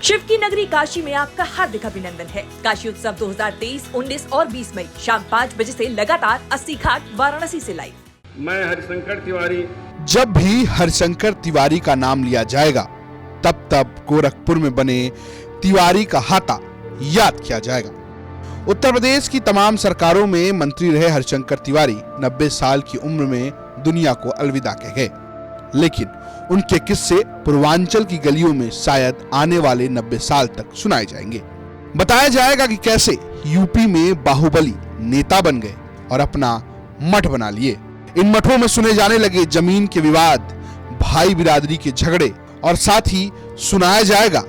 शिव की नगरी काशी में आपका हार्दिक अभिनंदन है। काशी उत्सव 2023, 19 और 20 मई शाम 5 बजे से लगातार 80 घाट वाराणसी से लाइव। मैं हरिशंकर तिवारी। जब भी हरिशंकर तिवारी का नाम लिया जाएगा तब तब गोरखपुर में बने तिवारी का हाता याद किया जाएगा। उत्तर प्रदेश की तमाम सरकारों में मंत्री रहे हरिशंकर तिवारी 90 साल की उम्र में दुनिया को अलविदा कह गए, लेकिन उनके किस्से पूर्वांचल की गलियों में शायद आने वाले 90 साल तक सुनाए जाएंगे। बताया जाएगा कि कैसे यूपी में बाहुबली नेता बन गए और अपना मठ बना लिए। इन मठों में सुने जाने लगे जमीन के विवाद, भाई बिरादरी के झगड़े और साथ ही सुनाया जाएगा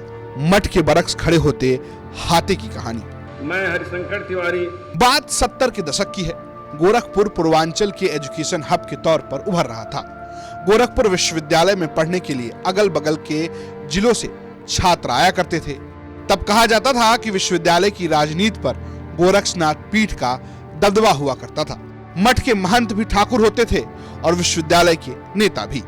मठ के बरक्स खड़े होते हाथे की कहानी। मैं हरिशंकर तिवारी। बात 70 के दशक की है। गोरखपुर पूर्वांचल के एजुकेशन हब के तौर पर उभर रहा था। गोरखपुर विश्वविद्यालय में पढ़ने के लिए अगल बगल के जिलों से छात्र आया करते थे। तब कहा जाता था कि विश्वविद्यालय की राजनीति पर गोरक्षनाथ पीठ का दबदबा हुआ करता था। मठ के महंत भी ठाकुर होते थे और विश्वविद्यालय के नेता भी।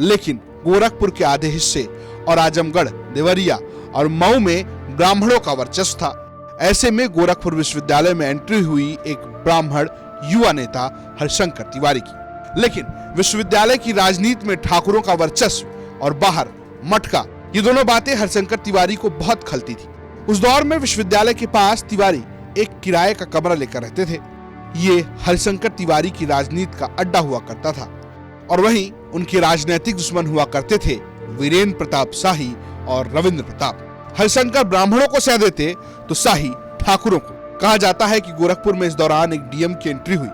लेकिन गोरखपुर के आधे हिस्से और आजमगढ़, देवरिया और मऊ में ब्राह्मणों का वर्चस्व था। ऐसे में गोरखपुर विश्वविद्यालय में एंट्री हुई एक ब्राह्मण युवा नेता हरिशंकर तिवारी की। लेकिन विश्वविद्यालय की राजनीति में ठाकुरों का वर्चस्व और बाहर मठ का, ये दोनों बातें हरिशंकर तिवारी को बहुत खलती थी। उस दौर में विश्वविद्यालय के पास तिवारी एक किराए का कमरा लेकर रहते थे। ये हरिशंकर तिवारी की राजनीति का अड्डा हुआ करता था और वहीं उनके राजनीतिक दुश्मन हुआ करते थे वीरेंद्र प्रताप शाही और रविंद्र प्रताप। हरिशंकर ब्राह्मणों को सह देते तो शाही ठाकुरों को। कहा जाता है कि गोरखपुर में इस दौरान एक डीएम की एंट्री हुई।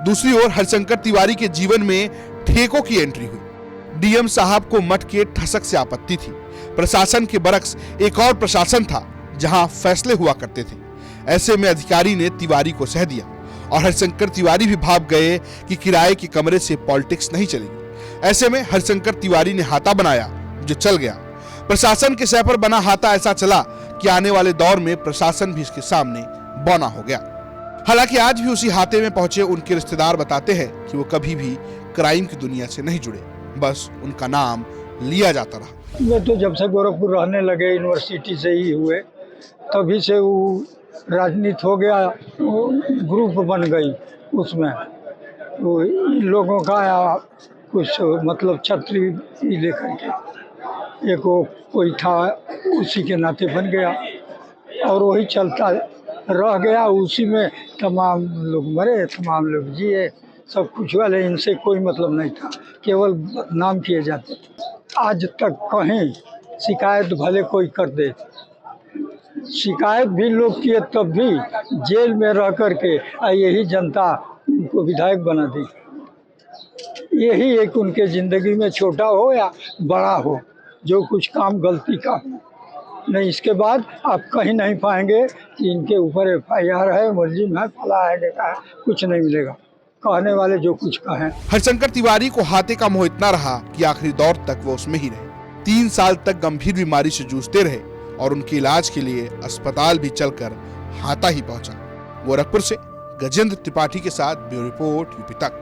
दूसरी ओर हरिशंकर तिवारी के जीवन में ठेकों की एंट्री हुई। डीएम साहब को मठ के ठसक से आपत्ति थी। प्रशासन के बरक्स एक और प्रशासन था जहां फैसले हुआ करते थे। ऐसे में अधिकारी ने तिवारी को सह दिया और हरिशंकर तिवारी भी भाग गए कि किराए के कमरे से पॉलिटिक्स नहीं चलेगी। ऐसे में हरिशंकर तिवारी ने हाथा बनाया जो चल गया। प्रशासन के सह पर बना हाथा ऐसा चला कि आने वाले दौर में प्रशासन भी इसके सामने बौना हो गया। हालांकि आज भी उसी हाथे में पहुंचे उनके रिश्तेदार बताते हैं कि वो कभी भी क्राइम की दुनिया से नहीं जुड़े, बस उनका नाम लिया जाता रहा। मैं तो जब से गोरखपुर रहने लगे, यूनिवर्सिटी से ही हुए, तभी से वो राजनीति हो गया, वो ग्रुप बन गई। उसमें वो इन लोगों का कुछ मतलब छतरी लेकर के एक वो कोई था, उसी के नाते बन गया और वही चलता रह गया। उसी में तमाम लोग मरे, तमाम लोग जिए, सब कुछ हुआ, लेकिन इनसे कोई मतलब नहीं था, केवल बदनाम किए जाते थे। आज तक कहीं शिकायत भले कोई कर दे, शिकायत भी लोग किए तब भी जेल में रह कर के यही जनता उनको विधायक बना दी। यही एक उनके जिंदगी में छोटा हो या बड़ा हो, जो कुछ काम गलती का नहीं, इसके बाद आप कहीं नहीं पाएंगे कि इनके ऊपर एफआईआर है, मुलजिम है, फला है, देखा है, कुछ नहीं मिलेगा। कहने वाले जो कुछ कहें। हरिशंकर तिवारी को हाथे का मोह इतना रहा कि आखिरी दौर तक वो उसमें ही रहे। 3 साल तक गंभीर बीमारी से जूझते रहे और उनके इलाज के लिए अस्पताल भी चलकर हाथा ही पहुंचा। गोरखपुर से गजेंद्र त्रिपाठी के साथ ब्यूरो रिपोर्ट, यूपी तक।